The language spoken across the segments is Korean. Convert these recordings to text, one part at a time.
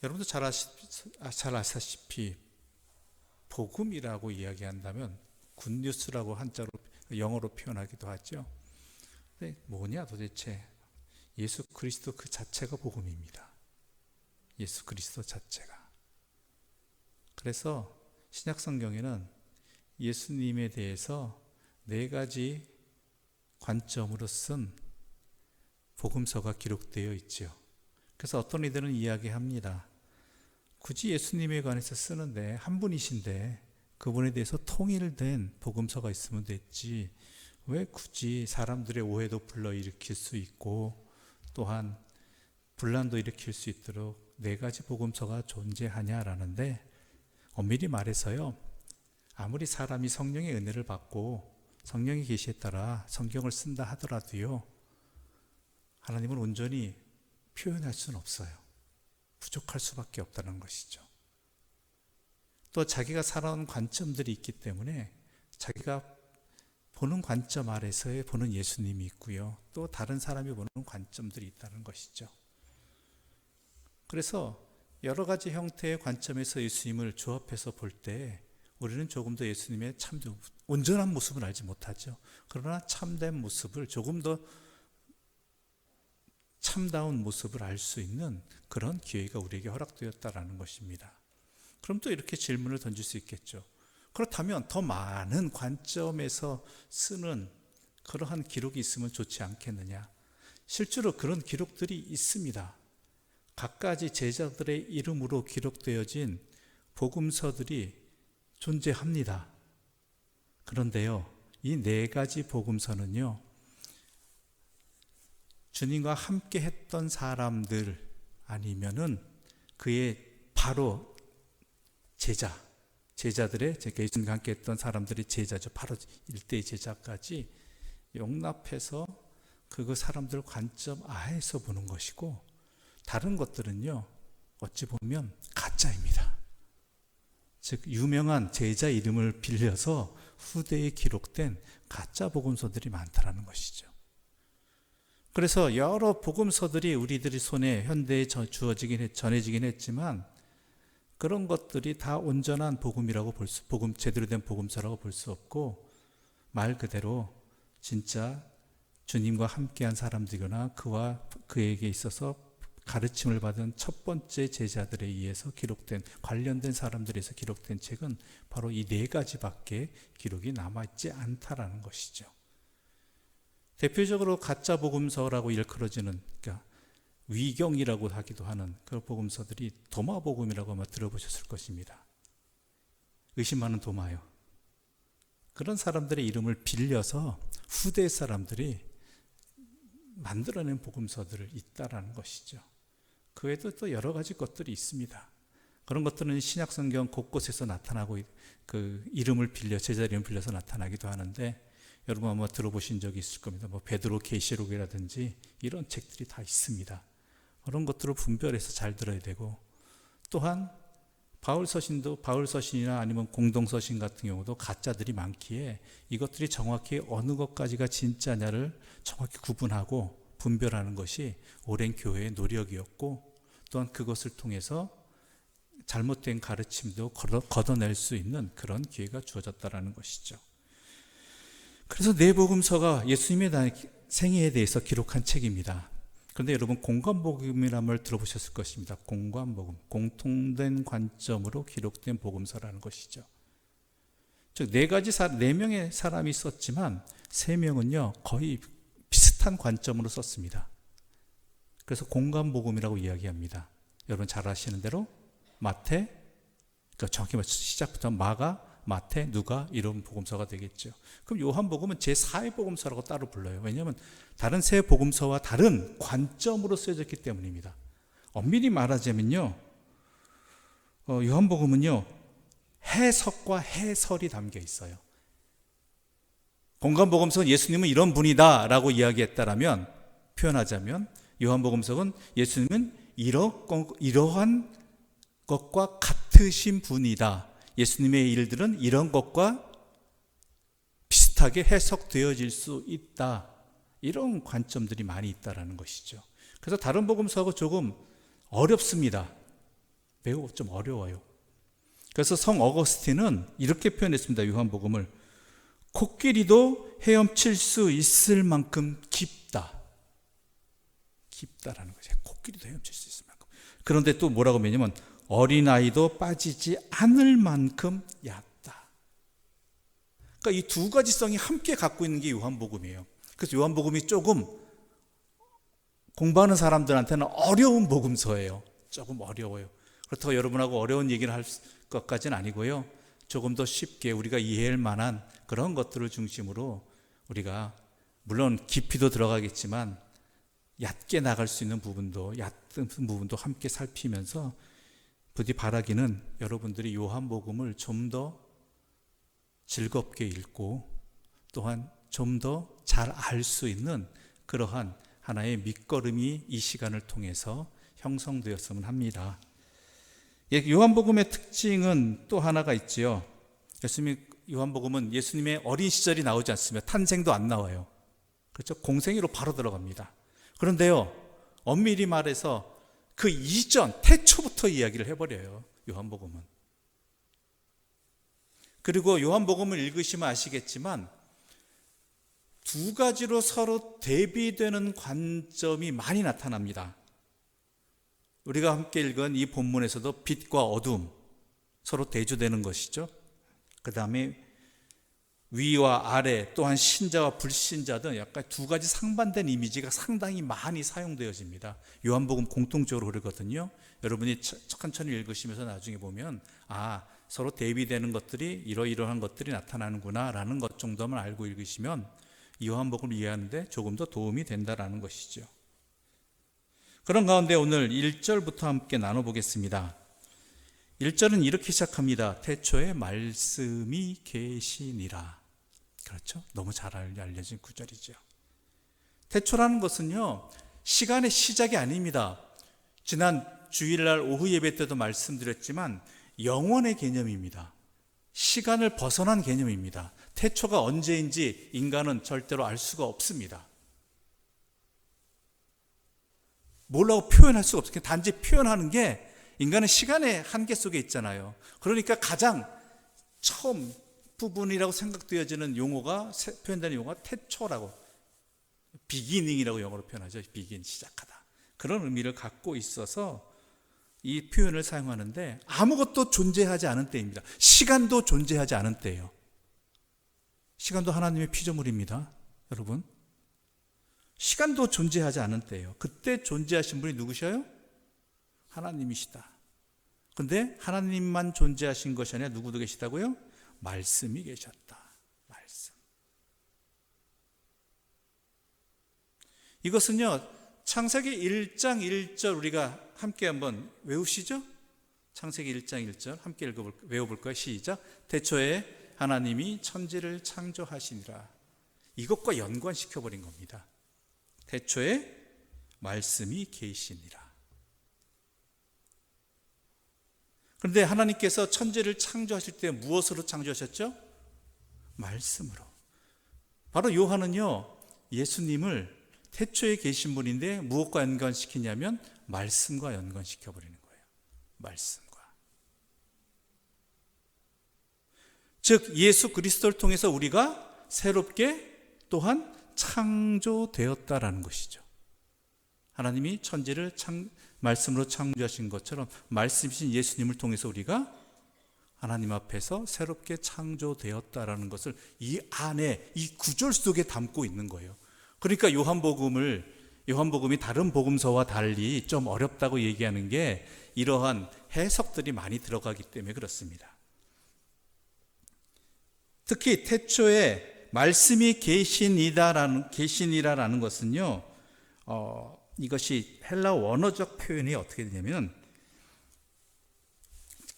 여러분도 잘 아시다시피 복음이라고 이야기한다면 굿뉴스라고 한자로 영어로 표현하기도 하죠. 근데 뭐냐 도대체? 예수 그리스도 그 자체가 복음입니다. 예수 그리스도 자체가. 그래서 신약 성경에는 예수님에 대해서 4가지 관점으로 쓴 복음서가 기록되어 있죠. 그래서 어떤 이들은 이야기합니다. 굳이 예수님에 관해서 쓰는데 한 분이신데 그분에 대해서 통일된 복음서가 있으면 됐지, 왜 굳이 사람들의 오해도 불러일으킬 수 있고 또한 분란도 일으킬 수 있도록 4가지 복음서가 존재하냐라는데, 엄밀히 말해서요, 아무리 사람이 성령의 은혜를 받고 성령의 계시에 따라 성경을 쓴다 하더라도요, 하나님은 온전히 표현할 수는 없어요. 부족할 수밖에 없다는 것이죠. 또 자기가 살아온 관점들이 있기 때문에 자기가 보는 관점 아래서의 보는 예수님이 있고요, 또 다른 사람이 보는 관점들이 있다는 것이죠. 그래서 여러 가지 형태의 관점에서 예수님을 조합해서 볼 때 우리는 조금 더 예수님의 온전한 모습을 알지 못하죠. 그러나 참된 모습을, 조금 더 참다운 모습을 알 수 있는 그런 기회가 우리에게 허락되었다라는 것입니다. 그럼 또 이렇게 질문을 던질 수 있겠죠. 그렇다면 더 많은 관점에서 쓰는 그러한 기록이 있으면 좋지 않겠느냐? 실제로 그런 기록들이 있습니다. 각가지 제자들의 이름으로 기록되어진 복음서들이 존재합니다. 그런데요, 이 4가지 복음서는요, 주님과 함께 했던 사람들 아니면은 그의 바로 제자들의, 예수님과 함께 했던 사람들이 제자죠. 바로 일대의 제자까지 용납해서 그 사람들 관점 아에서 보는 것이고, 다른 것들은요, 어찌 보면 가짜입니다. 즉 유명한 제자 이름을 빌려서 후대에 기록된 가짜 복음서들이 많다라는 것이죠. 그래서 여러 복음서들이 우리들의 손에 현대에 전해지긴 했지만, 그런 것들이 다 온전한 복음이라고 제대로 된 복음서라고 볼 수 없고, 말 그대로 진짜 주님과 함께한 사람들이거나 그에게 있어서 가르침을 받은 첫 번째 제자들에 의해서 기록된, 관련된 사람들에서 기록된 책은 바로 이 4가지밖에 기록이 남아있지 않다라는 것이죠. 대표적으로 가짜 복음서라고 일컬어지는, 그러니까 위경이라고 하기도 하는 그 복음서들이 도마복음이라고 아마 들어보셨을 것입니다. 의심 많은 도마요. 그런 사람들의 이름을 빌려서 후대 사람들이 만들어낸 복음서들을 있다라는 것이죠. 그 외에도 또 여러 가지 것들이 있습니다. 그런 것들은 신약 성경 곳곳에서 나타나고, 그 이름을 빌려, 제자 이름을 빌려서 나타나기도 하는데, 여러분 아마 들어보신 적이 있을 겁니다. 베드로 계시록이라든지 이런 책들이 다 있습니다. 그런 것들을 분별해서 잘 들어야 되고, 또한 바울서신이나 아니면 공동서신 같은 경우도 가짜들이 많기에 이것들이 정확히 어느 것까지가 진짜냐를 정확히 구분하고 분별하는 것이 오랜 교회의 노력이었고, 또한 그것을 통해서 잘못된 가르침도 걷어낼 수 있는 그런 기회가 주어졌다라는 것이죠. 그래서 4복음서가 예수님의 생애에 대해서 기록한 책입니다. 그런데 여러분, 공관복음이라는 말 들어보셨을 것입니다. 공관복음, 공통된 관점으로 기록된 복음서라는 것이죠. 즉 4명의 사람이 썼지만 3명은요 거의 비슷한 관점으로 썼습니다. 그래서 공관복음이라고 이야기합니다. 여러분 잘 아시는 대로 마태, 그러니까 정확히 말해서 시작부터 마가, 마태, 누가 이런 복음서가 되겠죠. 그럼 요한복음은 제4의 복음서라고 따로 불러요. 왜냐하면 다른 3 복음서와 다른 관점으로 쓰여졌기 때문입니다. 엄밀히 말하자면요, 요한복음은요 해석과 해설이 담겨 있어요. 공관복음서는 예수님은 이런 분이다 라고 이야기했다라면, 표현하자면 요한복음서는 예수님은 이러한 것과 같으신 분이다, 예수님의 일들은 이런 것과 비슷하게 해석되어질 수 있다, 이런 관점들이 많이 있다라는 것이죠. 그래서 다른 복음서하고 조금 어렵습니다. 매우 좀 어려워요. 그래서 성 어거스틴은 이렇게 표현했습니다. 요한복음을 코끼리도 헤엄칠 수 있을 만큼 깊다. 깊다라는 거죠. 코끼리도 헤엄칠 수 있을 만큼. 그런데 또 뭐라고 하냐면 어린아이도 빠지지 않을 만큼 얕다. 그러니까 이 두 가지성이 함께 갖고 있는 게 요한복음이에요. 그래서 요한복음이 조금 공부하는 사람들한테는 어려운 복음서예요. 조금 어려워요. 그렇다고 여러분하고 어려운 얘기를 할 것까지는 아니고요. 조금 더 쉽게 우리가 이해할 만한 그런 것들을 중심으로 우리가 물론 깊이도 들어가겠지만 얕게 나갈 수 있는 부분도 얕은 부분도 함께 살피면서 부디 바라기는 여러분들이 요한복음을 좀 더 즐겁게 읽고 또한 좀 더 잘 알 수 있는 그러한 하나의 밑거름이 이 시간을 통해서 형성되었으면 합니다. 요한복음의 특징은 또 하나가 있지요. 요한복음은 예수님의 어린 시절이 나오지 않습니다. 탄생도 안 나와요. 그렇죠? 공생애로 바로 들어갑니다. 그런데요, 엄밀히 말해서 그 이전 태초부터 이야기를 해버려요. 요한복음은. 그리고 요한복음을 읽으시면 아시겠지만 두 가지로 서로 대비되는 관점이 많이 나타납니다. 우리가 함께 읽은 이 본문에서도 빛과 어둠 서로 대조되는 것이죠. 그 다음에 위와 아래 또한 신자와 불신자 등 약간 두 가지 상반된 이미지가 상당히 많이 사용되어집니다. 요한복음 공통적으로 그러거든요. 여러분이 천천히 읽으시면서 나중에 보면 서로 대비되는 것들이 이러이러한 것들이 나타나는구나 라는 것 정도만 알고 읽으시면 요한복음을 이해하는데 조금 더 도움이 된다라는 것이죠. 그런 가운데 오늘 1절부터 함께 나눠보겠습니다. 1절은 이렇게 시작합니다. 태초에 말씀이 계시니라. 그렇죠? 너무 잘 알려진 구절이죠. 태초라는 것은요, 시간의 시작이 아닙니다. 지난 주일날 오후 예배 때도 말씀드렸지만 영원의 개념입니다. 시간을 벗어난 개념입니다. 태초가 언제인지 인간은 절대로 알 수가 없습니다. 뭐라고 표현할 수가 없어요. 단지 표현하는 게 인간은 시간의 한계 속에 있잖아요. 그러니까 가장 처음 부분이라고 생각되어지는 용어가 표현되는 용어가 태초라고, 비기닝이라고 영어로 표현하죠. 비긴, 시작하다. 그런 의미를 갖고 있어서 이 표현을 사용하는데 아무것도 존재하지 않은 때입니다. 시간도 존재하지 않은 때예요. 시간도 하나님의 피조물입니다. 여러분, 시간도 존재하지 않은 때예요. 그때 존재하신 분이 누구셔요? 하나님이시다. 그런데 하나님만 존재하신 것이 아니라 누구도 계시다고요? 말씀이 계셨다. 말씀. 이것은요, 창세기 1장 1절 우리가 함께 한번 외우시죠? 창세기 1장 1절 함께 외워볼까요? 시작. 태초에 하나님이 천지를 창조하시니라. 이것과 연관시켜버린 겁니다. 태초에 말씀이 계시니라. 그런데 하나님께서 천지를 창조하실 때 무엇으로 창조하셨죠? 말씀으로. 바로 요한은요, 예수님을 태초에 계신 분인데 무엇과 연관시키냐면 말씀과 연관시켜버리는 거예요. 말씀과. 즉 예수 그리스도를 통해서 우리가 새롭게 또한 창조되었다라는 것이죠. 하나님이 천지를 말씀으로 창조하신 것처럼 말씀이신 예수님을 통해서 우리가 하나님 앞에서 새롭게 창조되었다라는 것을 이 안에, 이 구절 속에 담고 있는 거예요. 그러니까 요한복음이 다른 복음서와 달리 좀 어렵다고 얘기하는 게 이러한 해석들이 많이 들어가기 때문에 그렇습니다. 특히 태초에 말씀이 계시니라라는 것은요, 이것이 헬라 원어적 표현이 어떻게 되냐면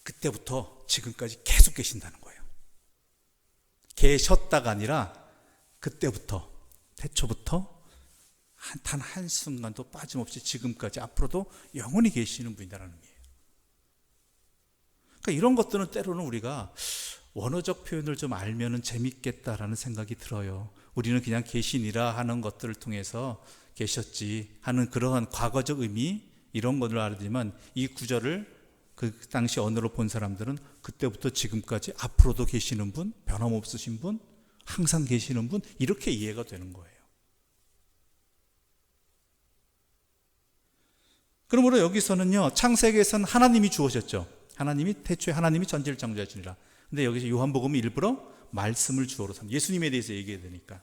그때부터 지금까지 계속 계신다는 거예요. 계셨다가 아니라 그때부터, 태초부터 단 한순간도 빠짐없이 지금까지 앞으로도 영원히 계시는 분이라는 의미예요. 그러니까 이런 것들은 때로는 우리가 원어적 표현을 좀 알면은 재밌겠다라는 생각이 들어요. 우리는 그냥 계시니라 하는 것들을 통해서 계셨지 하는 그러한 과거적 의미, 이런 것을 알지만 이 구절을 그 당시 언어로 본 사람들은 그때부터 지금까지 앞으로도 계시는 분, 변함없으신 분, 항상 계시는 분, 이렇게 이해가 되는 거예요. 그러므로 여기서는요, 창세기에서는 하나님이 주어졌죠. 태초에 하나님이 전지를 창조하시니라. 근데 여기서 요한복음이 일부러 말씀을 주어로 삼, 예수님에 대해서 얘기해야 되니까.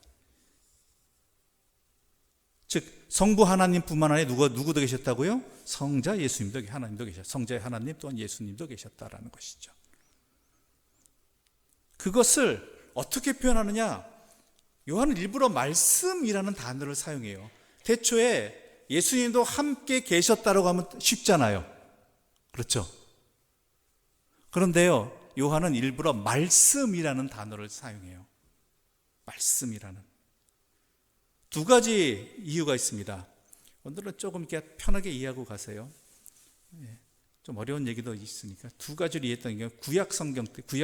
즉 성부 하나님뿐만 아니라 누구도 계셨다고요? 성자 예수님도, 하나님도 계셨다. 성자의 하나님 또한 예수님도 계셨다라는 것이죠. 그것을 어떻게 표현하느냐? 요한은 일부러 말씀이라는 단어를 사용해요. 태초에 예수님도 함께 계셨다라고 하면 쉽잖아요. 그렇죠? 그런데요, 요한은 일부러 말씀이라는 단어를 사용해요. 말씀이라는. 두 가지 이유가 있습니다. 오늘은 조금 이렇게 편하게 이해하고 가세요. 좀 어려운 얘기도 있으니까 두 가지를 이해했던 게 구약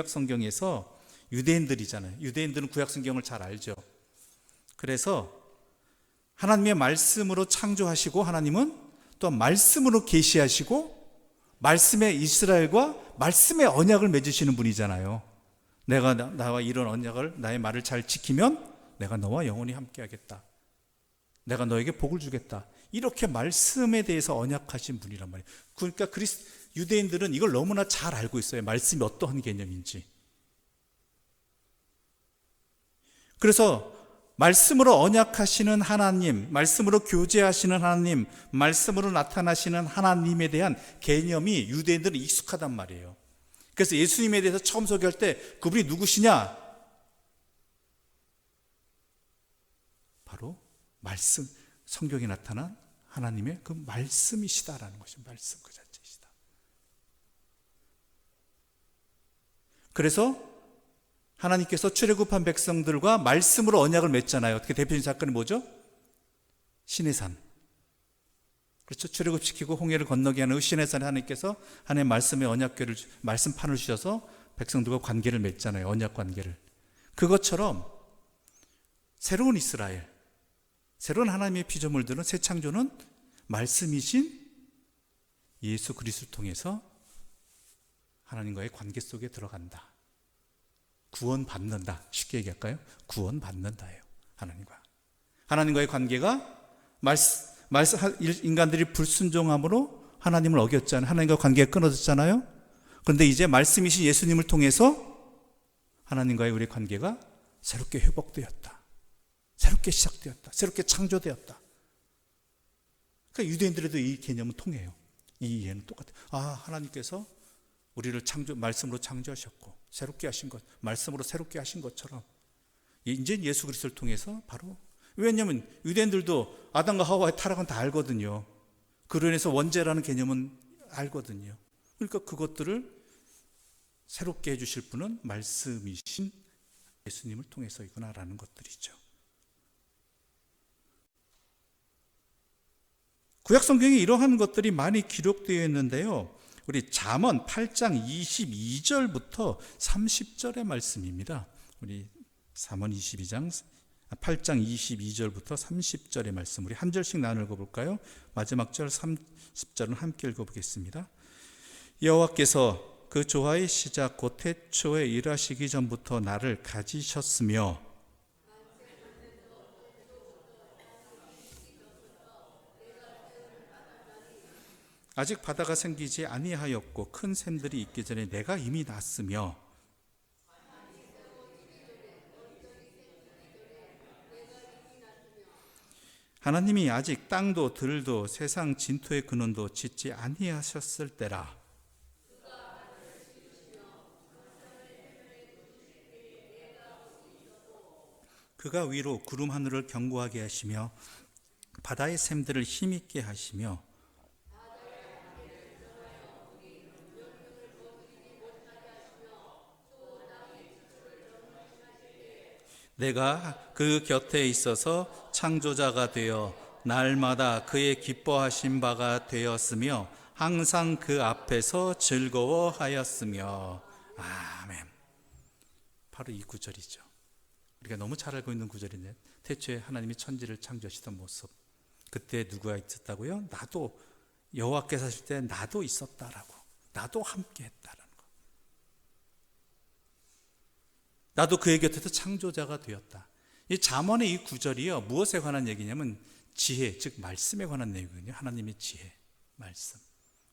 성경에서 유대인들이잖아요. 유대인들은 구약 성경을 잘 알죠. 그래서 하나님의 말씀으로 창조하시고 하나님은 또 말씀으로 계시하시고 말씀의 이스라엘과 말씀의 언약을 맺으시는 분이잖아요. 내가 나와 이런 언약을, 나의 말을 잘 지키면 내가 너와 영원히 함께하겠다. 내가 너에게 복을 주겠다. 이렇게 말씀에 대해서 언약하신 분이란 말이에요. 그러니까 유대인들은 이걸 너무나 잘 알고 있어요. 말씀이 어떠한 개념인지. 그래서 말씀으로 언약하시는 하나님, 말씀으로 교제하시는 하나님, 말씀으로 나타나시는 하나님에 대한 개념이 유대인들은 익숙하단 말이에요. 그래서 예수님에 대해서 처음 소개할 때 그분이 누구시냐? 바로 말씀, 성경에 나타난 하나님의 그 말씀이시다라는 것입니다. 말씀 그 자체이시다. 그래서 하나님께서 출애굽한 백성들과 말씀으로 언약을 맺잖아요. 어떻게 대표적인 사건이 뭐죠? 시내산. 그렇죠. 출애굽시키고 홍해를 건너게 하는 시내산에 하나님께서 하나님의 말씀의 언약궤를, 말씀판을 주셔서 백성들과 관계를 맺잖아요. 언약 관계를. 그것처럼 새로운 이스라엘, 새로운 하나님의 피조물들은 새 창조는 말씀이신 예수 그리스도를 통해서 하나님과의 관계 속에 들어간다. 구원받는다. 쉽게 얘기할까요? 구원받는다예요. 하나님과의 관계가 인간들이 불순종함으로 하나님을 어겼잖아요. 하나님과 관계가 끊어졌잖아요. 그런데 이제 말씀이신 예수님을 통해서 하나님과의 우리 관계가 새롭게 회복되었다. 새롭게 시작되었다. 새롭게 창조되었다. 그러니까 유대인들에도 이 개념은 통해요. 이 이해는 똑같아요. 하나님께서 우리를 말씀으로 창조하셨고 새롭게 하신 것, 말씀으로 새롭게 하신 것처럼 이제 예수 그리스도를 통해서 바로, 왜냐하면 유대인들도 아담과 하와의 타락은 다 알거든요. 그로 인해서 원죄라는 개념은 알거든요. 그러니까 그것들을 새롭게 해주실 분은 말씀이신 예수님을 통해서이구나라는 것들이죠. 구약 성경에 이러한 것들이 많이 기록되어 있는데요. 우리 잠언 8장 22절부터 30절의 말씀입니다. 우리 잠언 8장 22절부터 30절의 말씀, 우리 한 절씩 나눠 읽어볼까요? 마지막 절 30절은 함께 읽어보겠습니다. 여호와께서 그 조화의 시작 곧 태초에 일하시기 전부터 나를 가지셨으며 아직 바다가 생기지 아니하였고 큰 샘들이 있기 전에 내가 이미 났으며 하나님이 아직 땅도 들도 세상 진토의 근원도 짓지 아니하셨을 때라. 그가 위로 구름 하늘을 견고하게 하시며 바다의 샘들을 힘있게 하시며 내가 그 곁에 있어서 창조자가 되어 날마다 그의 기뻐하신 바가 되었으며 항상 그 앞에서 즐거워하였으며. 아멘. 바로 이 구절이죠. 우리가 너무 잘 알고 있는 구절인데, 태초에 하나님이 천지를 창조하시던 모습, 그때 누가 있었다고요? 나도, 여호와께서 하실 때 나도 있었다라고. 나도 함께 했다라는 거. 나도 그의 곁에서 창조자가 되었다. 이 잠언의 이 구절이요, 무엇에 관한 얘기냐면 지혜, 즉 말씀에 관한 내용이거든요. 하나님의 지혜, 말씀.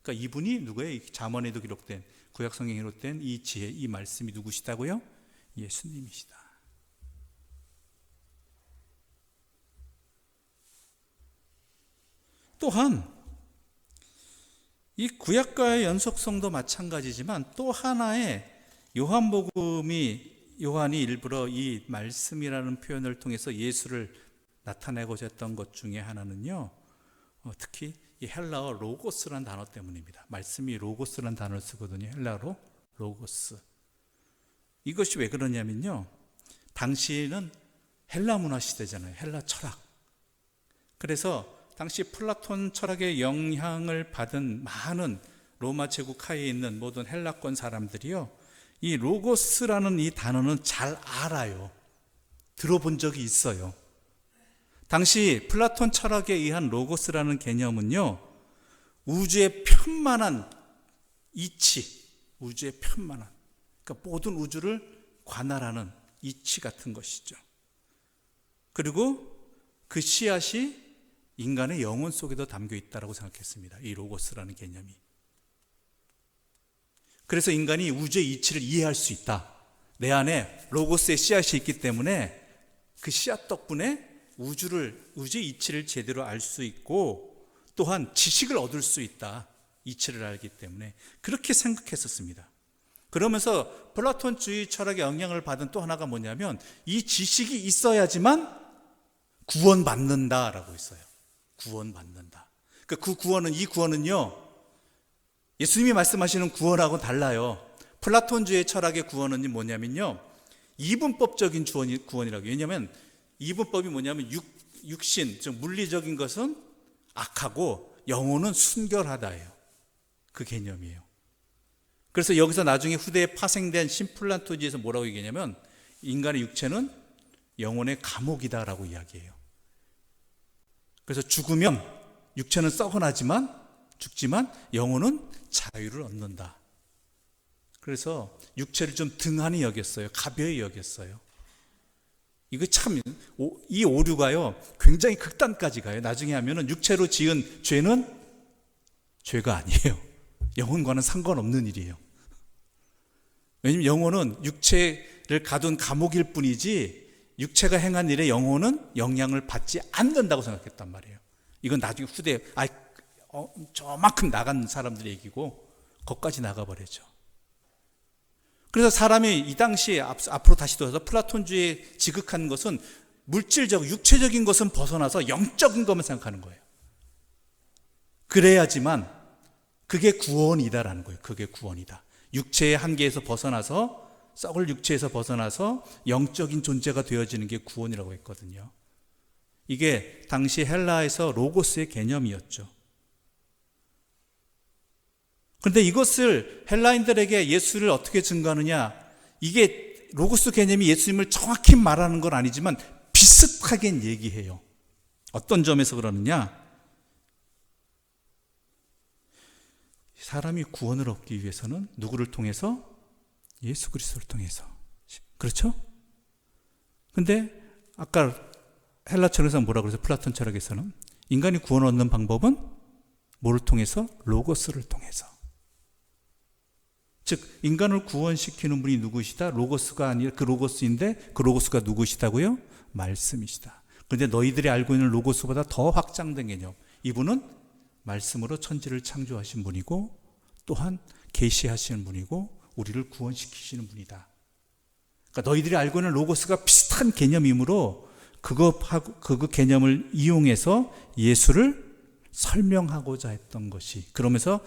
그러니까 이분이 누구예요? 잠언에도 기록된, 구약 성경에 기록된 이 지혜, 이 말씀이 누구시다고요? 예수님이시다. 또한 이 구약과의 연속성도 마찬가지지만 또 하나의 요한이 일부러 이 말씀이라는 표현을 통해서 예수를 나타내고자 했던 것 중에 하나는요, 특히 이 헬라어 로고스라는 단어 때문입니다. 말씀이 로고스라는 단어를 쓰거든요. 헬라어로 로고스. 이것이 왜 그러냐면요, 당시에는 헬라 문화 시대잖아요. 헬라 철학. 그래서 당시 플라톤 철학의 영향을 받은 많은 로마 제국 하에 있는 모든 헬라권 사람들이요, 이 로고스라는 이 단어는 잘 알아요. 들어본 적이 있어요. 당시 플라톤 철학에 의한 로고스라는 개념은요, 우주의 편만한 이치, 우주의 편만한, 그러니까 모든 우주를 관할하는 이치 같은 것이죠. 그리고 그 씨앗이 인간의 영혼 속에도 담겨 있다고 생각했습니다. 이 로고스라는 개념이. 그래서 인간이 우주의 이치를 이해할 수 있다. 내 안에 로고스의 씨앗이 있기 때문에 그 씨앗 덕분에 우주의 이치를 제대로 알 수 있고, 또한 지식을 얻을 수 있다. 이치를 알기 때문에 그렇게 생각했었습니다. 그러면서 플라톤주의 철학의 영향을 받은 또 하나가 뭐냐면, 이 지식이 있어야지만 구원받는다라고 했어요. 구원받는다. 그 구원은, 이 구원은요, 예수님이 말씀하시는 구원하고는 달라요. 플라톤주의 철학의 구원은 뭐냐면요, 이분법적인 구원이라고. 왜냐하면 이분법이 뭐냐면 육신, 즉 물리적인 것은 악하고 영혼은 순결하다예요. 그 개념이에요. 그래서 여기서 나중에 후대에 파생된 신플라톤주의에서 뭐라고 얘기하냐면, 인간의 육체는 영혼의 감옥이다라고 이야기해요. 그래서 죽으면 육체는 죽지만 영혼은 자유를 얻는다. 그래서 육체를 좀 등한히 여겼어요. 가벼이 여겼어요. 이거 참, 이 오류가요, 굉장히 극단까지 가요. 나중에 하면은 육체로 지은 죄는 죄가 아니에요. 영혼과는 상관없는 일이에요. 왜냐하면 영혼은 육체를 가둔 감옥일 뿐이지, 육체가 행한 일에 영혼은 영향을 받지 않는다고 생각했단 말이에요. 이건 나중에 후대에 저만큼 나간 사람들의 얘기고, 거기까지 나가버리죠. 그래서 사람이 이 당시에 앞으로 다시 돌아서 플라톤주의에 지극한 것은 물질적, 육체적인 것은 벗어나서 영적인 것만 생각하는 거예요. 그래야지만 그게 구원이다라는 거예요. 그게 구원이다. 육체의 한계에서 벗어나서, 썩을 육체에서 벗어나서 영적인 존재가 되어지는 게 구원이라고 했거든요. 이게 당시 헬라에서 로고스의 개념이었죠. 그런데 이것을 헬라인들에게 예수를 어떻게 증거하느냐, 이게 로고스 개념이 예수님을 정확히 말하는 건 아니지만 비슷하게 얘기해요. 어떤 점에서 그러느냐, 사람이 구원을 얻기 위해서는 누구를 통해서? 예수 그리스도를 통해서. 그렇죠? 근데 아까 헬라 철학에서 뭐라고 그랬어요? 플라톤 철학에서는 인간이 구원을 얻는 방법은 뭐를 통해서? 로고스를 통해서. 즉 인간을 구원시키는 분이 누구시다? 로고스가 아니라 그 로고스인데, 그 로고스가 누구시다고요? 말씀이시다. 그런데 너희들이 알고 있는 로고스보다 더 확장된 개념, 이분은 말씀으로 천지를 창조하신 분이고, 또한 계시하시는 분이고, 우리를 구원시키시는 분이다. 그러니까 너희들이 알고 있는 로고스가 비슷한 개념이므로 그 개념을 이용해서 예수를 설명하고자 했던 것이, 그러면서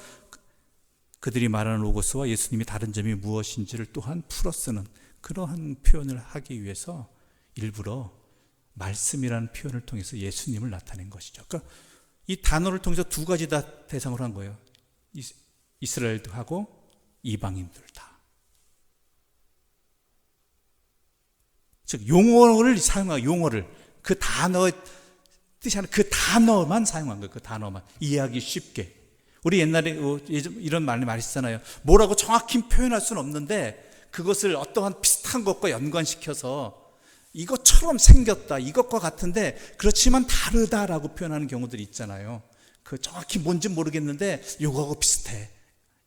그들이 말하는 로고스와 예수님이 다른 점이 무엇인지를 또한 풀어쓰는 그러한 표현을 하기 위해서 일부러 말씀이라는 표현을 통해서 예수님을 나타낸 것이죠. 그러니까 이 단어를 통해서 두 가지 다 대상으로 한 거예요. 이스라엘도 하고 이방인들 다. 즉 용어를 사용하고, 용어를 그 단어의 뜻이 아니라 그 단어만 사용한 거예요. 그 단어만 이해하기 쉽게. 우리 옛날에 이런 말이 많이 쓰잖아요. 뭐라고 정확히 표현할 수는 없는데 그것을 어떠한 비슷한 것과 연관시켜서 이것처럼 생겼다, 이것과 같은데 그렇지만 다르다라고 표현하는 경우들이 있잖아요. 그 정확히 뭔지 모르겠는데 요거하고 비슷해,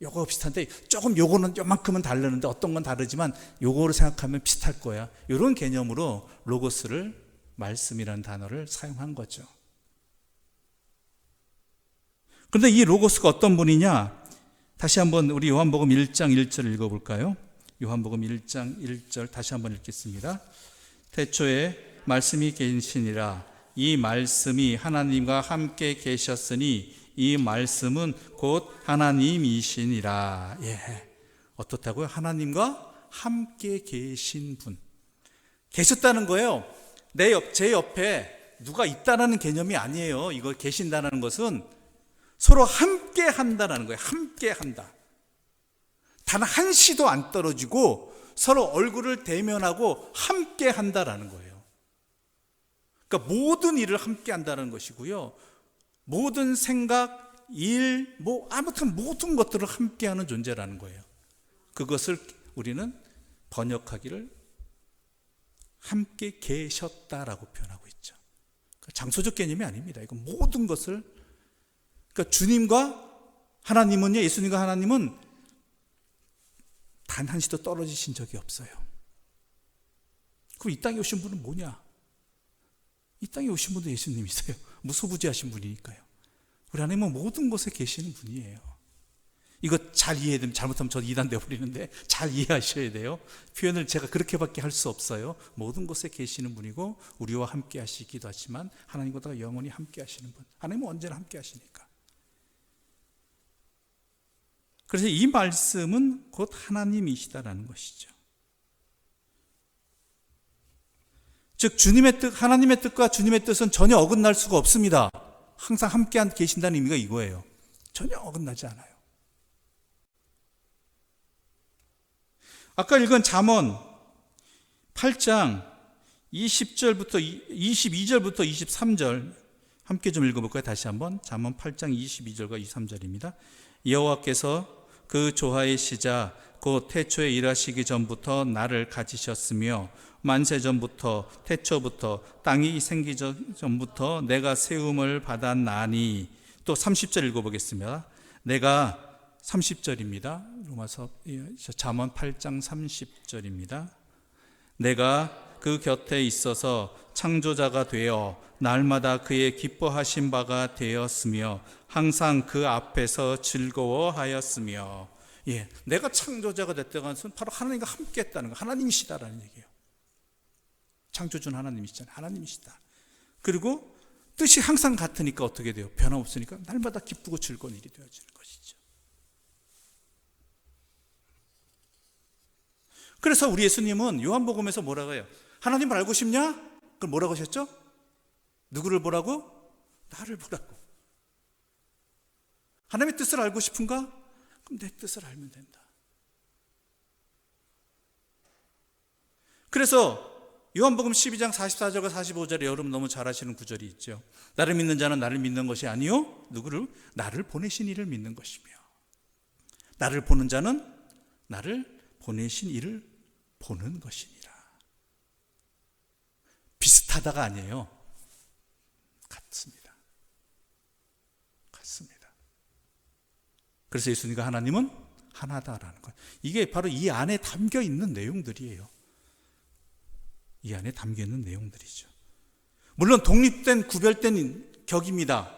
요거하고 비슷한데 조금 요거는 요만큼은 다르는데 어떤 건 다르지만 요거를 생각하면 비슷할 거야. 이런 개념으로 로고스를, 말씀이라는 단어를 사용한 거죠. 그런데 이 로고스가 어떤 분이냐? 다시 한번 우리 요한복음 1장 1절 읽어볼까요? 요한복음 1장 1절 다시 한번 읽겠습니다. 태초에 말씀이 계시니라. 이 말씀이 하나님과 함께 계셨으니 이 말씀은 곧 하나님이시니라. 예, 어떻다고요? 하나님과 함께 계신 분, 계셨다는 거예요. 제 옆에 누가 있다는 개념이 아니에요. 이거 계신다는 것은 서로 함께 한다는 거예요. 함께 한다. 단 한시도 안 떨어지고 서로 얼굴을 대면하고 함께 한다라는 거예요. 그러니까 모든 일을 함께 한다는 것이고요. 모든 생각, 일, 아무튼 모든 것들을 함께 하는 존재라는 거예요. 그것을 우리는 번역하기를 함께 계셨다라고 표현하고 있죠. 그러니까 장소적 개념이 아닙니다. 이건 모든 것을, 그러니까 주님과 하나님은요, 예수님과 하나님은 단 한시도 떨어지신 적이 없어요. 그럼 이 땅에 오신 분은 뭐냐? 이 땅에 오신 분도 예수님이세요. 무소부지하신 분이니까요. 우리 하나님은 모든 곳에 계시는 분이에요. 이거 잘 이해되면, 잘못하면 저 이단 되어버리는데 잘 이해하셔야 돼요. 표현을 제가 그렇게밖에 할 수 없어요. 모든 곳에 계시는 분이고 우리와 함께 하시기도 하지만 하나님보다 영원히 함께 하시는 분. 하나님은 언제나 함께 하시니까. 그래서 이 말씀은 곧 하나님이시다라는 것이죠. 즉 주님의 뜻, 하나님의 뜻과 주님의 뜻은 전혀 어긋날 수가 없습니다. 항상 함께 계신다는 의미가 이거예요. 전혀 어긋나지 않아요. 아까 읽은 잠언 8장 20절부터 22절부터 23절 함께 좀 읽어볼까요? 다시 한번. 잠언 8장 22절과 23절입니다. 여호와께서 그 조화의 시작 곧 태초에 일하시기 전부터 나를 가지셨으며 만세 전부터 태초부터 땅이 생기기 전부터 내가 세움을 받았나니. 또 30절 읽어보겠습니다. 내가 30절입니다. 로마서 잠언 8장 30절입니다. 내가 그 곁에 있어서 창조자가 되어 날마다 그의 기뻐하신 바가 되었으며 항상 그 앞에서 즐거워하였으며. 예, 내가 창조자가 됐다는 것은 바로 하나님과 함께 했다는 거, 하나님이시다라는 얘기예요. 창조주는 하나님이시잖아요. 하나님이시다. 그리고 뜻이 항상 같으니까 어떻게 돼요? 변함없으니까 날마다 기쁘고 즐거운 일이 되어지는 것이죠. 그래서 우리 예수님은 요한복음에서 뭐라고 해요? 하나님을 알고 싶냐? 그럼 뭐라고 하셨죠? 누구를 보라고? 나를 보라고. 하나님의 뜻을 알고 싶은가? 그럼 내 뜻을 알면 된다. 그래서 요한복음 12장 44절과 45절에 여러분 너무 잘 아시는 구절이 있죠. 나를 믿는 자는 나를 믿는 것이 아니요, 누구를? 나를 보내신 이를 믿는 것이며, 나를 보는 자는 나를 보내신 이를 보는 것이니라. 비슷하다가 아니에요. 같습니다. 같습니다. 그래서 예수님과 하나님은 하나다라는 것. 이게 바로 이 안에 담겨 있는 내용들이에요. 이 안에 담겨 있는 내용들이죠. 물론 독립된 구별된 격입니다.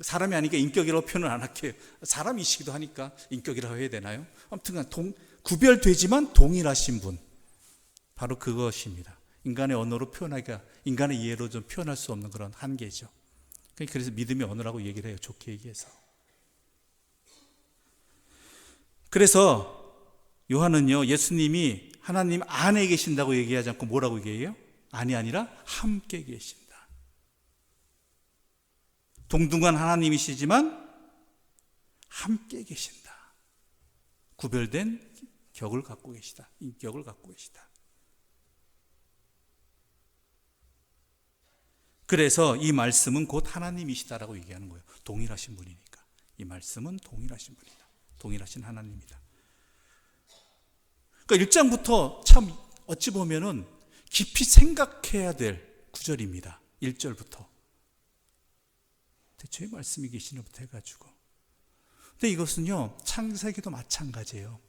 사람이 아니니까 인격이라고 표현을 안 할게요. 사람이시기도 하니까 인격이라고 해야 되나요? 아무튼 구별되지만 동일하신 분, 바로 그것입니다. 인간의 언어로 표현하기가, 인간의 이해로 좀 표현할 수 없는 그런 한계죠. 그래서 믿음의 언어라고 얘기를 해요. 좋게 얘기해서. 그래서 요한은요, 예수님이 하나님 안에 계신다고 얘기하지 않고 뭐라고 얘기해요? 안이 아니라 함께 계신다. 동등한 하나님이시지만 함께 계신다. 구별된 격을 갖고 계시다. 인격을 갖고 계시다. 그래서 이 말씀은 곧 하나님이시다라고 얘기하는 거예요. 동일하신 분이니까. 이 말씀은 동일하신 분이다. 동일하신 하나님입니다. 그러니까 1장부터 참 어찌 보면은 깊이 생각해야 될 구절입니다. 1절부터. 대초에 말씀이 계시는부터 해가지고. 근데 이것은요, 창세기도 마찬가지예요.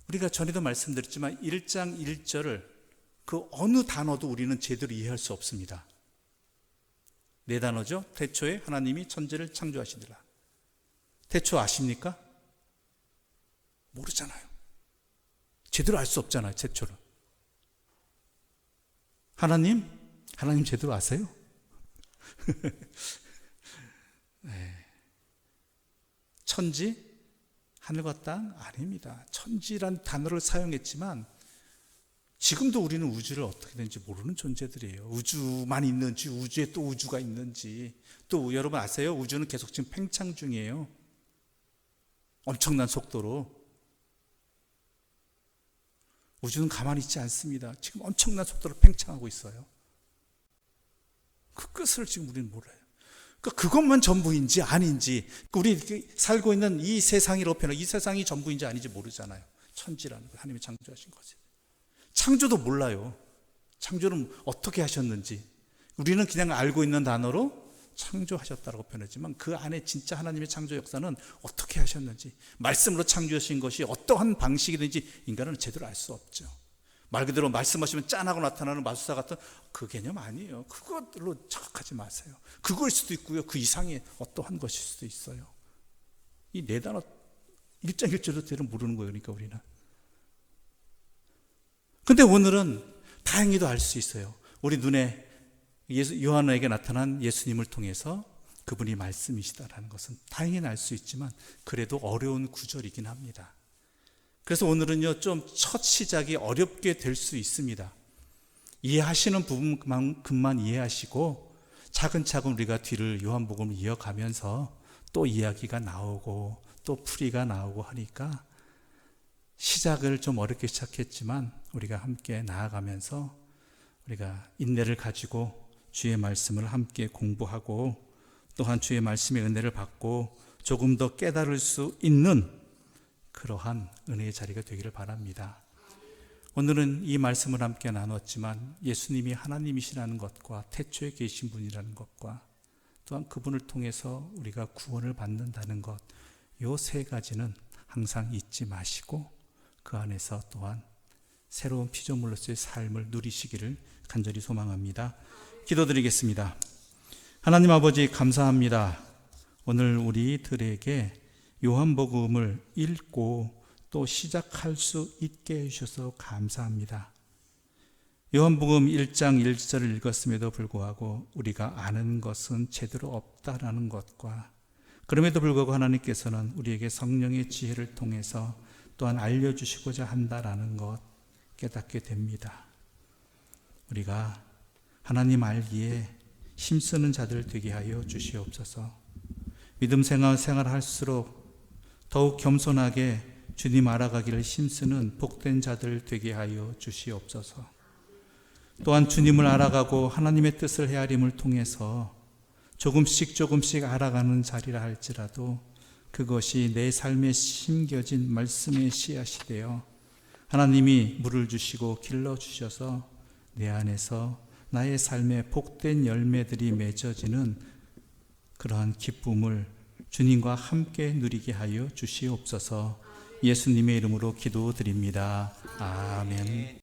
우리가 전에도 말씀드렸지만 1장 1절을 그 어느 단어도 우리는 제대로 이해할 수 없습니다. 네 단어죠. 태초에 하나님이 천지를 창조하시니라. 태초 아십니까? 모르잖아요. 제대로 알 수 없잖아요. 태초를. 하나님 제대로 아세요? 네. 천지, 하늘과 땅 아닙니다. 천지란 단어를 사용했지만 지금도 우리는 우주를 어떻게 되는지 모르는 존재들이에요. 우주만 있는지, 우주에 또 우주가 있는지. 또 여러분 아세요? 우주는 계속 지금 팽창 중이에요. 엄청난 속도로. 우주는 가만히 있지 않습니다. 지금 엄청난 속도로 팽창하고 있어요. 그 끝을 지금 우리는 몰라요. 그러니까 그것만 전부인지 아닌지, 우리 살고 있는 이 세상이 이 세상이 전부인지 아닌지 모르잖아요. 천지라는 거 하나님이 창조하신 거지. 창조도 몰라요. 창조는 어떻게 하셨는지. 우리는 그냥 알고 있는 단어로 창조하셨다고 표현하지만 그 안에 진짜 하나님의 창조 역사는 어떻게 하셨는지, 말씀으로 창조하신 것이 어떠한 방식이든지 인간은 제대로 알 수 없죠. 말 그대로 말씀하시면 짠하고 나타나는 마술사 같은 그 개념 아니에요. 그것들로 착각하지 마세요. 그거일 수도 있고요, 그 이상의 어떠한 것일 수도 있어요. 이 네 단어 1장 1절도 제대로 모르는 거예요. 그러니까 우리는. 근데 오늘은 다행히도 알 수 있어요. 우리 눈에 요한에게 나타난 예수님을 통해서 그분이 말씀이시다라는 것은 다행히 알 수 있지만 그래도 어려운 구절이긴 합니다. 그래서 오늘은요, 좀 첫 시작이 어렵게 될 수 있습니다. 이해하시는 부분만큼만 이해하시고 차근차근 우리가 뒤를 요한복음을 이어가면서 또 이야기가 나오고 또 풀이가 나오고 하니까 시작을 좀 어렵게 시작했지만 우리가 함께 나아가면서 우리가 인내를 가지고 주의 말씀을 함께 공부하고 또한 주의 말씀의 은혜를 받고 조금 더 깨달을 수 있는 그러한 은혜의 자리가 되기를 바랍니다. 오늘은 이 말씀을 함께 나눴지만 예수님이 하나님이시라는 것과 태초에 계신 분이라는 것과 또한 그분을 통해서 우리가 구원을 받는다는 것, 요 세 가지는 항상 잊지 마시고 그 안에서 또한 새로운 피조물로서의 삶을 누리시기를 간절히 소망합니다. 기도드리겠습니다. 하나님 아버지 감사합니다. 오늘 우리들에게 요한복음을 읽고 또 시작할 수 있게 해주셔서 감사합니다. 요한복음 1장 1절을 읽었음에도 불구하고 우리가 아는 것은 제대로 없다라는 것과 그럼에도 불구하고 하나님께서는 우리에게 성령의 지혜를 통해서 또한 알려주시고자 한다라는 것 깨닫게 됩니다. 우리가 하나님 알기에 힘쓰는 자들 되게 하여 주시옵소서. 믿음 생활할수록 더욱 겸손하게 주님 알아가기를 힘쓰는 복된 자들 되게 하여 주시옵소서. 또한 주님을 알아가고 하나님의 뜻을 헤아림을 통해서 조금씩 알아가는 자리라 할지라도 그것이 내 삶에 심겨진 말씀의 씨앗이 되어 하나님이 물을 주시고 길러주셔서 내 안에서 나의 삶에 복된 열매들이 맺어지는 그러한 기쁨을 주님과 함께 누리게 하여 주시옵소서. 예수님의 이름으로 기도드립니다. 아멘.